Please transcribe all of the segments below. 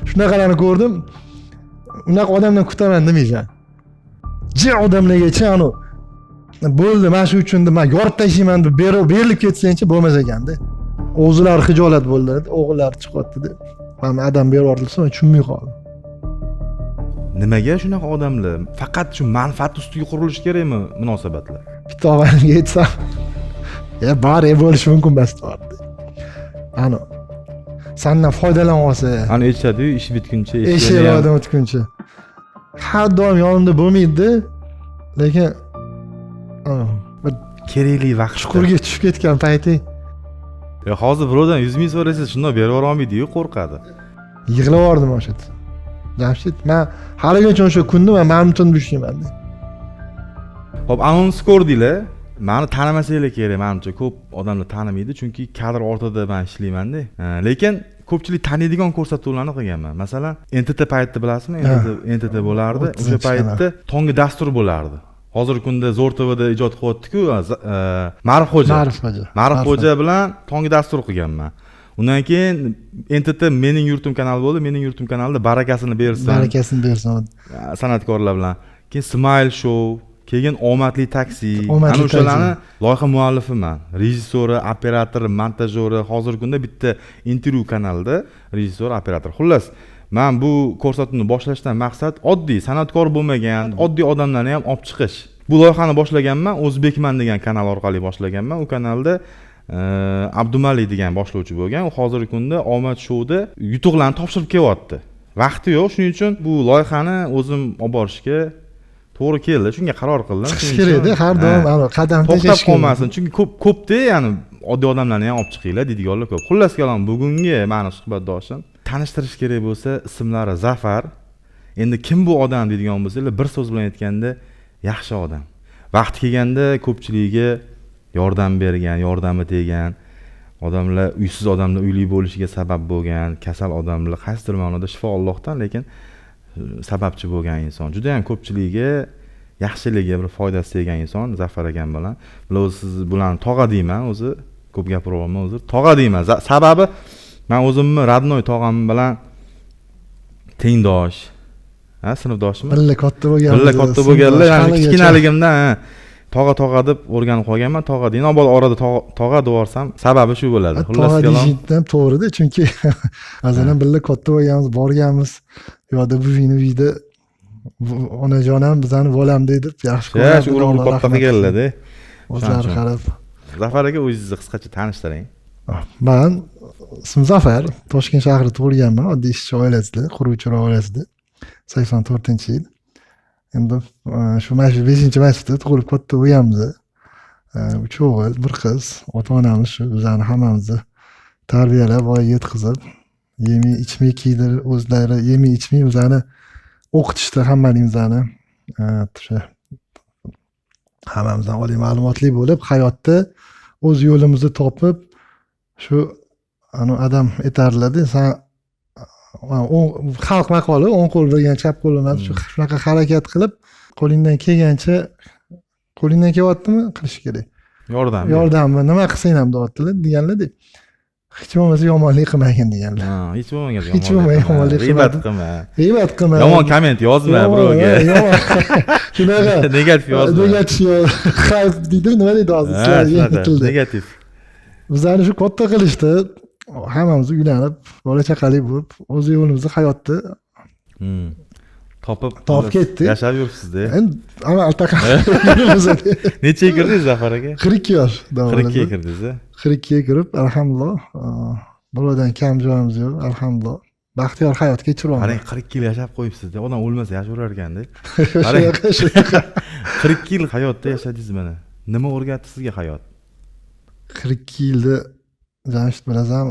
Shunaqalarni ko'rdim. Unaqa odamdan kutaman demaysan. Ji odamlargacha bo'ldi, mana shu uchun deb men yorib tashlayman deb berilib ketsangchi bo'lmas ekanda. O'zlari xijolat bo'ldilar, o'g'illari chiqyapti deb. Men adam berib yuborilsa men tushunmay qoldim. Nimaga shunaqa odamlar? Faqat shu manfaat ustiga qurilishi kerakmi munosabatlar? Bitta og'ayniga aytsam, bari bo'lishi mumkin emas deyapti. Sendan foydalanib olsa, Aytishadi-yu, ish bitguncha, eshaklardan o'tguncha. Har doim yonimda bo'lmaydi, lekin bir kerakli vaqt chuqurga tushib ketgan payti hozir birovdan 100 ming so'rasangiz shunday berib olmaydi-yu, qo'rqadi. yig'lab yubordim o'sha. Jamshid, men haligacha o'sha kunni men mamnun bo'lishman. Xo'p, anons ko'rdinglar. Meni tanimasanglar kerak, menimcha ko'p odamlar tanimaydi, chunki kadr ortida men ishlayman-da. Lekin ko'pchilik taniydigan ko'rsatuvlarni qilganman. Masalan, NTT paytida bilasizmi? NTT bo'lardi. O'sha paytda tongi dastur bo'lardi. Hozirgi kunda Zo'r TVda ijod qilyapti-ku, Ma'rif Xo'ja bilan tongi dastur qilganman. Undan keyin NTT Mening yurtim kanali bo'ldi. Mening yurtim kanalida barakasini bersin. San'atkorlar bilan. Keyin Smile Show, keyin Omadli taksi. Ana o'shalarni loyiha muallifiman. Rejissori, operatori, montajyori. Hozirgi kunda bitta intervyu kanalida rejissor, operator. Xullas, men bu ko'rsatuvni boshlashdan maqsad oddiy san'atkor bo'lmagan, oddiy odamlarni ham olib chiqish. Bu loyihani boshlaganman, O'zbekman degan kanal orqali boshlaganman. U kanalda Abdumali degan boshlovchi bo'lgan. U hozirgi kunda Omad Showda yutuqlarni topshirib kelyapti. Vaqti yo'q, shuning uchun bu loyihani o'zim olib borishga to'g'ri keldi. Shunga qaror qildim. Kerakda, har doim qadam to'xtab qolmasin. Chunki ko'p-da, ya'ni oddiy odamlarni ham olib chiqinglar deydiganlar ko'p. Xullas kalom, bugungi meni suhbatdoshim tanishtirish kerak bo'lsa, ismlari Zafar. Endi kim bu odam deydigan bo'lsanglar, bir so'z bilan aytganda, yaxshi odam. Vaqti kelganda ko'pchiligiga yordam bergan, yordami teggan, odamlar uysiz odamlar uyli bo'lishiga sabab bo'lgan, kasal odamlar qaysidir ma'noda shifo Allohdan, lekin sababchi bo'lgan inson. Juda ham ko'pchiligiga yaxshiligiga bir foydasi teggan inson Zafar akam bilan. Bular siz bilan tog'a deyman, o'zi ko'p gapira olmayman, o'zi tog'a deyman. Sababi men o'zimni radnoy tog'am bilan tengdosh, sinfdoshman. Billa katta bo'lganlar, ya'ni kichkinaligimdan tog'a deb o'rganib qolganman. Tog'a deyman. Obod orada tog'a devorsam, sababi shu bo'ladi. Xullas kalom. Tog'a to'g'ri-da, chunki azaldan billa katta bo'lganmiz, borganmiz. Yo'da buvini uyda onajonam bizani bolam deb yaxshi ko'radi. Shu urug'ni katta qilganlar-da. O'zlari qarab. Zafar aka, o'zingizni qisqacha tanishtiring. Men ismim Zafar, Toshkent shahrida tug'ilganman, oddiy ishchi oilasida, quruvchilar oilasida. 84-yil. Endi shu 5-maysda tug'ilib katta bo'lganmiz. 3 o'g'il, 1 qiz. Ota-onamiz shu bizani hammamizni tarbiyalab, voyaga yetkazib, yemay ichmay kiydirib, o'zlari yemay ichmay bizani o'qitishdi hammalarizni. O'sha hammamizdan oliy ma'lumotli bo'lib, hayotda o'z yo'limizni topib, shu adam aytarlar-da, sen xalq maqoli o'ng qo'l bilgan chap qo'l emas, shunaqa harakat qilib, qo'lingdan kelgancha, qo'lingdan kelyaptimi qilish kerak. Yordammi, nima qilsang ham deyaptilar deganlar-da. Hech bo'lmasa yomonlik qilmagin deganlar. Hech bo'lmaganda yomonlik g'iybat qilma. Yomon komment yozma birovga. Shunaqa negativ yozma. Negativ xavf deydi, nima deydi hozir? Negativ. Bizlarni shu katta qilishdi. Hammamiz uylanib, bola chaqali bo'lib, o'z yo'limizni hayotda topib ketdik. Yashab yuribsiz-da. Endi albatta. Necha kirdingiz Zafar aka? 42 yosh. 42 ga kirdingiz. 42 ga kirib, alhamdulillah, birodan kam joyimiz yo'q, alhamdulillah. Baxtiyor hayot kechiryapman. Qarang, 42 yil yashab qo'yibsiz-da. Odam o'lmasa yashayverar ekan-da. Qarang. 42 yil hayotda yashadingiz mana. Nima o'rgatdi sizga hayot? 42 yilda Jamshid bilasan,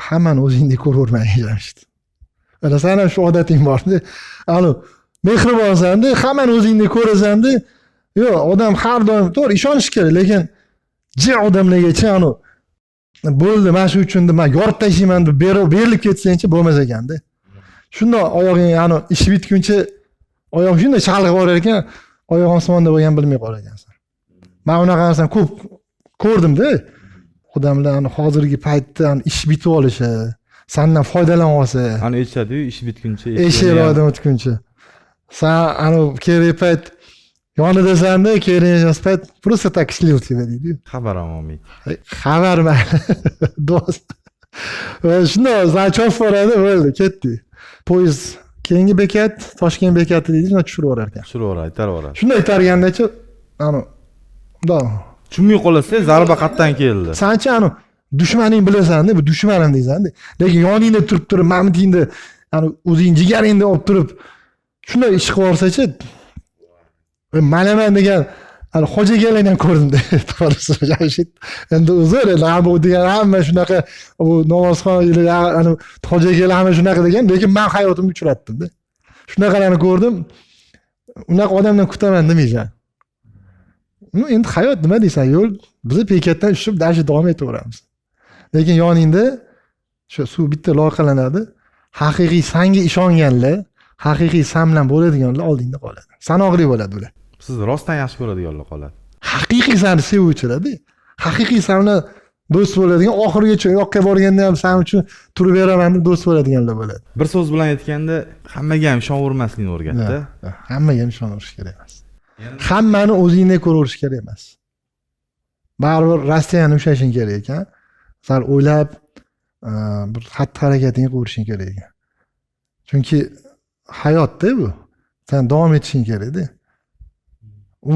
hammani o'zingdek ko'ravermaysan Jamshid. Bilasan, shu odating bor-da. Mehribonsan-da, hammani o'zingdek ko'rasan-da. Yo'q, odam har doim to'g'ri ishonish kerak, lekin ji odamlargacha bo'ldi, mana shu uchun deb men yorib tashlayman deb berilib ketsangchi bo'lmas ekanda. Shunda oyog'ing ish bitguncha oyoq shunday chalg'ib borar ekan, oyoq osmonda bo'lgan bilmay qolar ekansan. Men unaqa narsani ko'p ko'rdim-da. Odamlar hozirgi paytda ish bitib olishi, sandan foydalanib olsa, Ani aytishadi-yu, ish bitguncha eshak odam o'tguncha. San kerak payt yonidasanda, kerak payt просто так ishlayver тебя deydi-yu. xabar ham olmaydi. Xabar mayli. Do'st. Shunday zachov boradi, bo'ldi, ketdi. Poyezd keyingi bekat, Toshkent bekati deydi, shuni tushirib yuborar ekan. Tushiraveradi, itarveradi. Shunday itargandacha, bundoq Tushunmay qolsa, zarba qayerdan keldi? sanchi dushmaning bilasan-da, bu dushmanim deysan-da. Lekin yoningda turib, mamtingda, o'zing jigaringda olib turib, shunday ish qilib yorsa-chi, malaman degan xo'jagallardan ko'rdim-da, to'g'risi Jamshid. Endi uzr, bu degan hamma shunaqa, bu namozxon xo'jagalar hamma shunaqa degan, lekin men hayotimda uchratdim-da. Shunaqalarni ko'rdim. Unaqa odamdan kutaman demaysan. Endi hayot nima deysan, yo'l bizni bekatdan tushib dashi davom etaveramiz. Lekin yoningda shu suv bitta loyqalanadi. Haqiqiy senga ishonganlar, haqiqiy sen bilan bo'ladiganlar oldingda qoladi. Sanoqli bo'ladi ular. Siz rostdan yaxshi ko'radiganlar qoladi. Haqiqiy seni sevuvchilar-da. Haqiqiy sen bilan do'st bo'ladigan, oxirigacha yoqqa borganda ham sen uchun turib beraman deb do'st bo'ladiganlar bo'ladi. Bir so'z bilan aytganda, hammaga ham ishonavermaslikni o'rgatdi. Hammaga ham ishonaverish kerak emas. Hammani o'zingdek ko'raverish kerak emas. Baribir Rossiyani ushlashing kerak ekan. Sal o'ylab, bir xatti-harakatingni qilishing kerak ekan. Chunki hayotda bu. Sen davom etishing kerak-da. U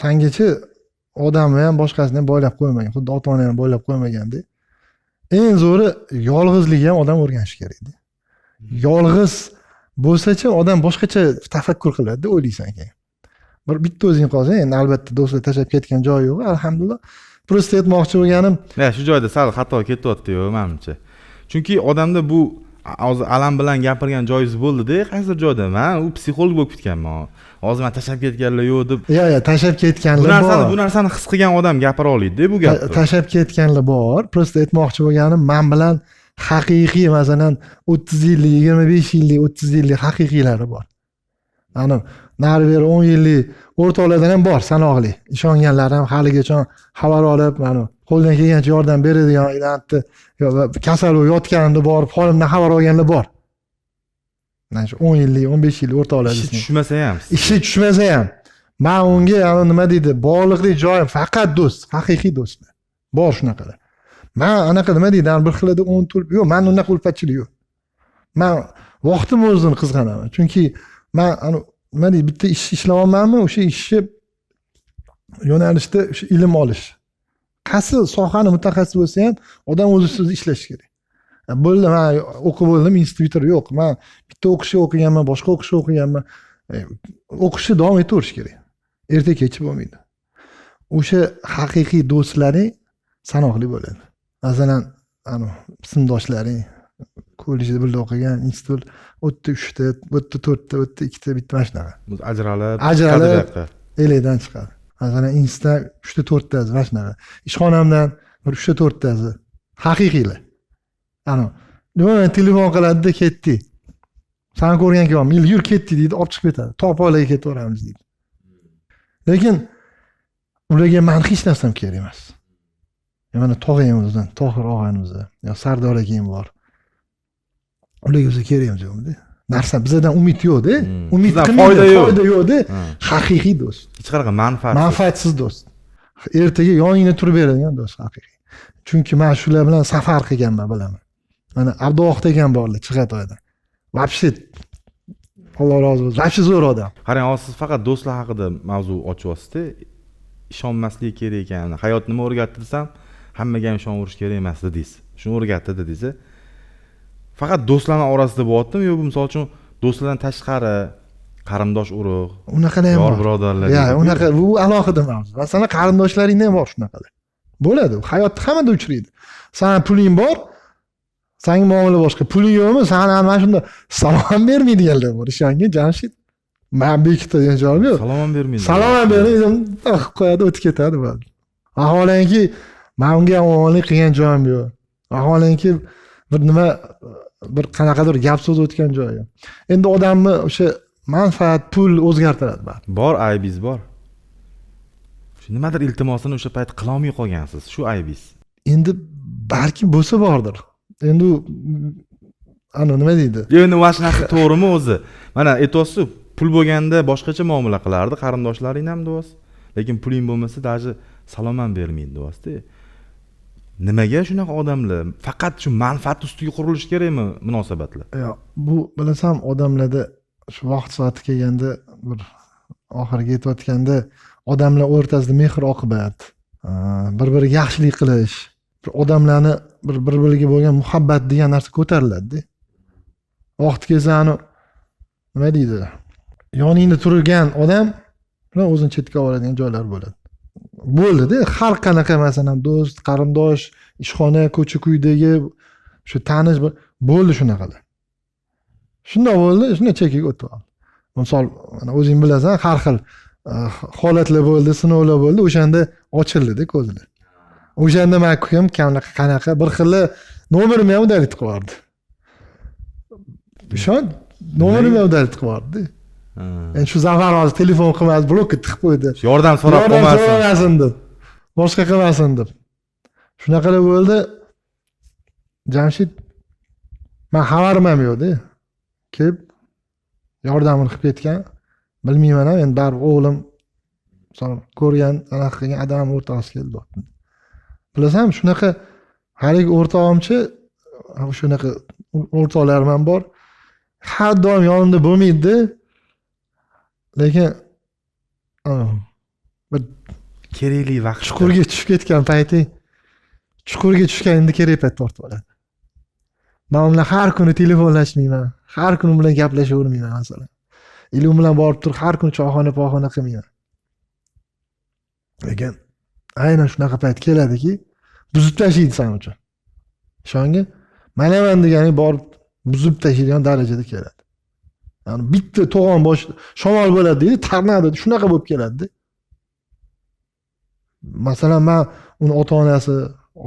sengacha odamni ham boshqasini ham boylab qo'ymagan, xuddi ota-onani ham boylab qo'ymaganda. Eng zo'ri yolg'izlikni ham odam o'rganish kerak-da. Yolg'iz bo'lsa-chi, odam boshqacha tafakkur qiladi-da, o'ylaysan keyin. Bitta o'zing qolsang, endi albatta do'stlar tashlab ketgan joyi yo'q, alhamdulillah. Prosta aytmoqchi bo'lganim, shu joyda sal xato ketyapti-yu, menimcha. Chunki odamda bu hozir alam bilan gapirgan joyingiz bo'ldi-da, qaysidir joyda. Men u psixolog bo'lib ketganman. Hozir men tashlab ketganlar yo'q deb. Yo'q, tashlab ketganlar bor. Bu narsani his qilgan odam gapira oladi-da bu gapni. Tashlab ketganlar bor. Prosta aytmoqchi bo'lganim, men bilan haqiqiy, masalan, 30 yillik, 25 yillik, 30 yillik haqiqiylari bor. Nari 10 yillik o'rtoqlardan ham bor, sanoqli. Ishonganlar ham haligacha xabar olib, qo'ldan kelgancha yordam beradigan, ilantni kasal bo'lib yotganimda borib, holimdan xabar olganlar bor. Mana shu 10 yillik, 15 yillik o'rtoqlar. Ishi tushmasa ham. Ishi tushmasa ham. Men unga nima deydi, bog'liqlik joyim faqat do'st, haqiqiy do'stlar. Bor shunaqalar. Men anaqa nima deydi, bir xilida 10 turib, yo'q, men unaqa ulfatchilik yo'q. Men vaqtim o'zini qizg'anaman. Chunki men nima deydi, bitta ish ishlayapmanmi, o'sha ishni yo'nalishda o'sha ilm olish. Qaysi sohani mutaxassis bo'lsa ham, odam o'zi ustida ishlash kerak. Bo'ldi, men o'qib bo'ldim, institut yo'q. Men bitta o'qishni o'qiganman, boshqa o'qishni o'qiganman. O'qishni davom etaverish kerak. Erta kech bo'lmaydi. O'sha haqiqiy do'stlaring sanoqli bo'ladi. Masalan, sinfdoshlaring kollejda birga o'qigan, institut o'tda 3 ta, o'tda 4 ta, o'tda 2 ta, bitta mana shunaqa. Ajralib elakdan chiqadi. Masalan, institutdan 3 ta 4 tasi mana shunaqa. Ishxonamdan 3 ta 4 tasi haqiqiylar. Nima telefon qiladi-da, ketdi. Sen ko'rgan kim? Yur ketdi deydi, olib chiqib ketadi. To'polga ketaveramiz deydi. Lekin ularga men hech narsam kerak emas. Mana tog'ayimizdan, Tohir og'ayimiz, yo Sardor akam bor. Ularga o'zi kerakmi yo'qmi? Narsa bizdan umid yo'q-da. Umid foyda yo'q-da. Haqiqiy do'st. Hech qanaqa manfaatsiz do'st. Ertaga yoningda turib beradigan do'st haqiqiy. Chunki men shular bilan safar qilganman, bilaman. Mana Abduvohid akam borlar, Chig'atoydan. Вообще Alloh rozi bo'lsin. Вообще zo'r odam. Qarang, hozir siz faqat do'stlar haqida mavzu ochyapsiz-da. Ishonmaslik kerak ekan. Hayot nima o'rgatdi desam, hammaga ham ishonaverish kerak emas dedingiz. Shuni o'rgatdi dedingiz. Faqat do'stlarning orasida bo'lyaptimi yo, misol uchun do'stlardan tashqari qarindosh urug', unaqalar ham bor. Yor birodarlar. Unaqa bu alohida mavzu. Masalan, qarindoshlaringda ham bor shunaqalar. Bo'ladi. Hayotda hammada uchraydi. Sen puling bor, senga muomala boshqa. Puling yo'qmi? Sen mana shunda salom bermaydiganlar bor. Ishongin, Jamshid. Men bekitda degan joyim yo'q. Salom bermaydi. Salom bermaydi, qo'yadi, o'tib ketadi bo'ldi. Vaholanki men unga omonlik qilgan joyim yo'q. Vaholanki bir qanaqadir gap so'z o'tgan joyi. Endi odamni o'sha manfaat, pul o'zgartiradi bari. Bor aybingiz bor. Shu nimadir iltimosini o'sha payt qila olmay qolgansiz. Shu aybingiz. Endi balki bo'lsa bordir. endi u ana nima deydi? Endi mana shu narsa to'g'rimi o'zi? Mana aytyapsiz, pul bo'lganda boshqacha muomala qilardi, qarindoshlaring ham deyapsiz. Lekin puling bo'lmasa даже salom ham bermaydi deyapsiz-da. Nimaga shunaqa odamlar? Faqat shu manfaat ustiga qurilishi kerakmi munosabatlar? Yo'q, bu bilasam odamlarda shu vaqt soati kelganda bir oxiriga yetayotganda odamlar o'rtasida mehr oqibat, bir-biriga yaxshilik qilish, odamlarni bir-biriga bo'lgan muhabbat degan narsa ko'tariladi-da. Vaqt kelsa ani nima deydi? Yoningda turgan odam bilan o'zini chetga oladigan joylar bo'ladi. Bo'ldi-da, har qanaqa masalan do'st, qarindosh, ishxona, ko'cha-kuydagi shu tanish bo'ldi shunaqalar. Shunday bo'ldi, shunday chekkaga o'tib oldi. Misol, mana o'zing bilasan, har xil holatlar bo'ldi, sinovlar bo'ldi, o'shanda ochildi-da ko'zlar. O'shanda men ukam qanaqa bir xil nomerimni ham udalib qo'yardi. Ishon, nomerimni ham udalib qo'yardi. Endi shu Zafar hozir telefon qilmadi, blokka tiqib qo'ydi. Yordam so'rab qolmasin deb. Boshqa qilmasin deb. Shunaqalar bo'ldi. Jamshid men xabarim ham yo'q-da. Kelib yordamini qilib ketgan. Bilmayman ham, endi baribir o'g'lim ko'rgan, anaqa qilgan odam o'rtasiga keldi. Bilasan, shunaqa haligi o'rtog'imchi, shunaqa o'rtoqlarim ham bor. Har doim yonimda bo'lmaydi. Lekin bir kerakli vaqt chuqurga tushib ketgan payti, chuqurga tushganingda kerak payt tortib oladi. Men u bilan har kuni telefonlashmayman, har kuni bilan gaplashavermayman masalan. U bilan borib turib har kuni choyxona qilmayman. Lekin aynan shunaqa payt keladiki, buzib tashlaydi sen uchun. Ishonga, manaman deganing borib buzib tashlaydigan darajada keladi. Yani bitta to'g'on bosh shamol bo'ladi deydi, tornado shunaqa bo'lib keladi-da. Masalan, men uni ota-onasi,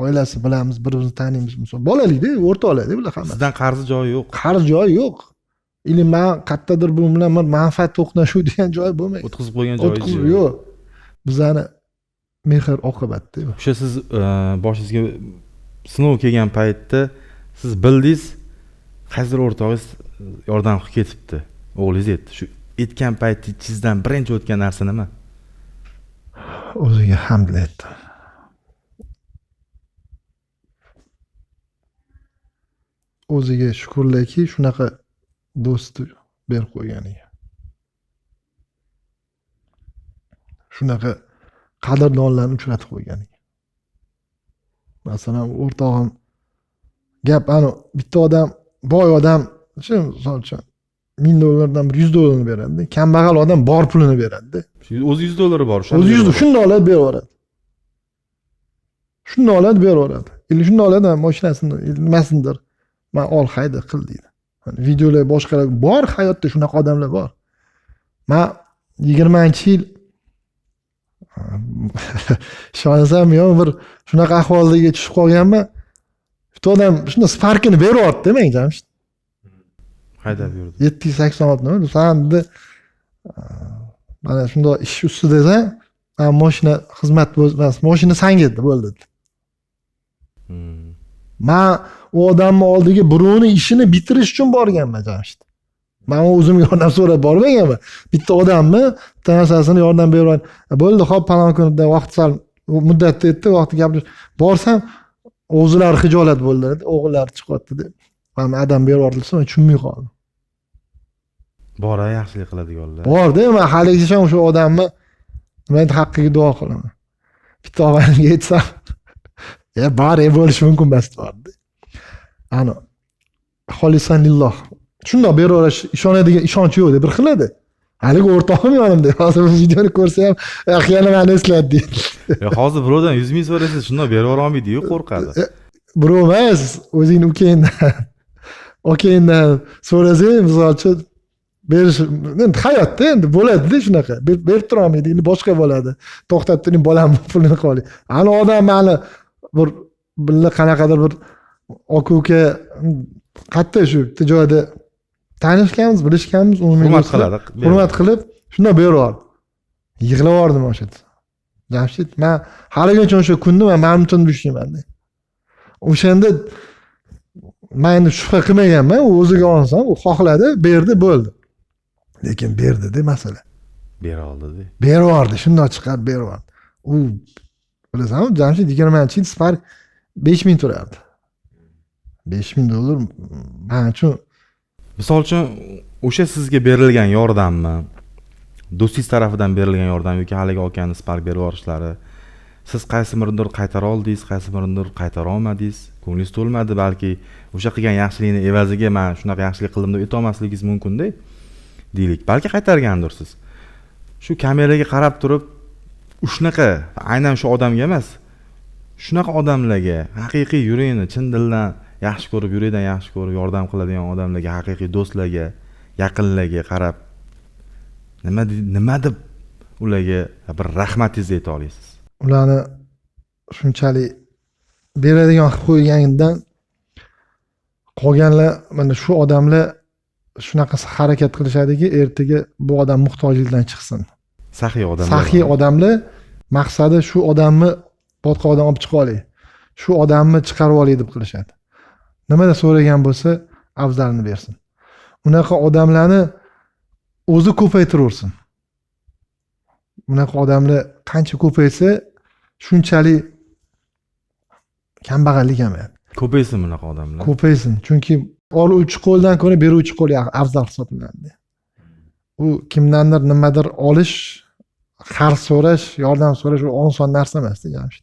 oilasi bilamiz, bir-birimizni taniymiz. Misol bolalikda, o'rtoqlarda bular hamma. Sizdan qarzi joyi yo'q. Qarz joyi yo'q. Men qayerdadir bu bilan manfaat to'qnashuv degan joy bo'lmaydi. O'tkazib qo'ygan joyi yo'q. Bizani mehr oqibatda. O'sha siz boshingizga sinov kelgan paytda siz bildingiz, qaysidir o'rtog'ingiz yordam qilib ketibdi. O'g'lingiz aytdi. Shu aytgan paytda ichingizdan birinchi o'tgan narsa nima? O'ziga hamd aytdim. O'ziga shukrlarki, shunaqa do'st berib qo'yganiga. Shunaqa qadrdonlarni uchratib qo'yganiga. Masalan, o'rtog'im gap ana bitta odam, boy odam, misol uchun $1000 $100 beradi. Kambag'al odam bor pulini beradi. O'zi $100 bor, o'zi 100 shunday oladi, beraveradi. Shunday oladi, beraveradi. Shunday oladi, mashinasini, nimasindir. Men ol hayda qil deydi. Videolar boshqalar bor, hayotda shunaqa odamlar bor. Men 20-yil ishonsam yo'q, bir shunaqa ahvoldagi tushib qolganman. Bitta odam shunda Spark'ini beryapti menga Jamshid. Haydab yurdi. 786 nima? San dedi. Mana shunday ish ustida, mashina xizmat bo'lmas, mashina sanga edi, bo'ldi. Men u odamning oldiga birovni ishini bitirish uchun borganman Jamshid. Men o'zimga yordam so'rab bormaganman. Bitta odamni bitta narsasini yordam berib, bo'ldi, xo'p, palon kunida vaqt sal muddatda yetdi, vaqti gapirish. Borsam, o'zlari xijolat bo'ldilar, o'g'illari chiqyapti deb. Men adam berib yubordim, men tushunmay qoldim. Bora yaxshilik qiladiganlar. Borda, men haligacha o'sha odamni men haqqiga duo qilaman. Bitta og'ayimga aytsam, bari bo'lishi mumkin emas bordi. Ana xolisan lillah. Shunday beraverish ishonadigan ishonch yo'q deb bir xil edi. Haligi o'rtog'im yonimda. Hozir bu videoni ko'rsa ham, yana meni eslatdi deydi. Hozir birovdan 100 ming so'rasangiz, shunday beravera olmaydi-yu, qo'rqadi. Birov emas, o'zing ukangdan so'rasang, misolchi berish, endi hayotda endi bo'ladi-da shunaqa. Berib tura olmaydi, endi boshqa bo'ladi. To'xtab turing, bolam pulini qoling. Ana odam meni bir billa qanaqadir bir aka-uka qayerda shu joyda tanishganmiz, bilishganmiz, hurmat qilib, shunday beraverdi. Yig'lab yubordim o'sha. Jamshid, men haligacha o'sha kunni men mamnun tushmayman. O'shanda men endi shubha qilmaganman, u o'ziga olsam u xohladi, berdi, bo'ldi. Lekin berdi-da masala. Bera oldi-da. Berib yubordi, shundoq chiqarib berib yubordi. U bilasanmi, Jamshid 20-yil Spark 5000 turardi. $5000 men uchun. Misol uchun o'sha sizga berilgan yordammi, do'stingiz tarafidan berilgan yordam yoki haligi akani Spark berib yuborishlari, siz qaysi biridir qaytara oldingiz, qaysi biridir qaytara olmadingiz, ko'nglingiz to'lmadi, balki o'sha qilgan yaxshilikni evaziga men shunaqa yaxshilik qildim deb aytolmasligingiz mumkin-da, deylik. Balki qaytargandirsiz. Shu kameraga qarab turib, shunaqa aynan shu odamga emas, shunaqa odamlarga haqiqiy yurakni chin dildan yaxshi ko'rib, yurakdan yaxshi ko'rib yordam qiladigan odamlarga, haqiqiy do'stlarga, yaqinlarga qarab nima deb ularga bir rahmatingizni ayta olasiz? Ularni shunchalik beradigan qilib qo'yganidan qolganlar, mana shu odamlar shunaqa harakat qilishadiki, ertaga bu odam muhtojlikdan chiqsin. Saxiy odamlar. Saxiy odamlar maqsadi shu odamni botqoqdan olib chiqib olay, shu odamni chiqarib olay deb qilishadi. Nimada so'ragan bo'lsa, afzalini bersin. Unaqa odamlarni o'zi ko'paytiraversin. Unaqa odamlar qancha ko'paysa, shunchalik kambag'allik kamayadi. Ko'paysin bunaqa odamlar. Ko'paysin, chunki oluvchi qo'ldan ko'ra beruvchi qo'l afzal hisoblanadi. U kimdandir nimadir olish, qarz so'rash, yordam so'rash u oson narsa emas-da, Jamshid.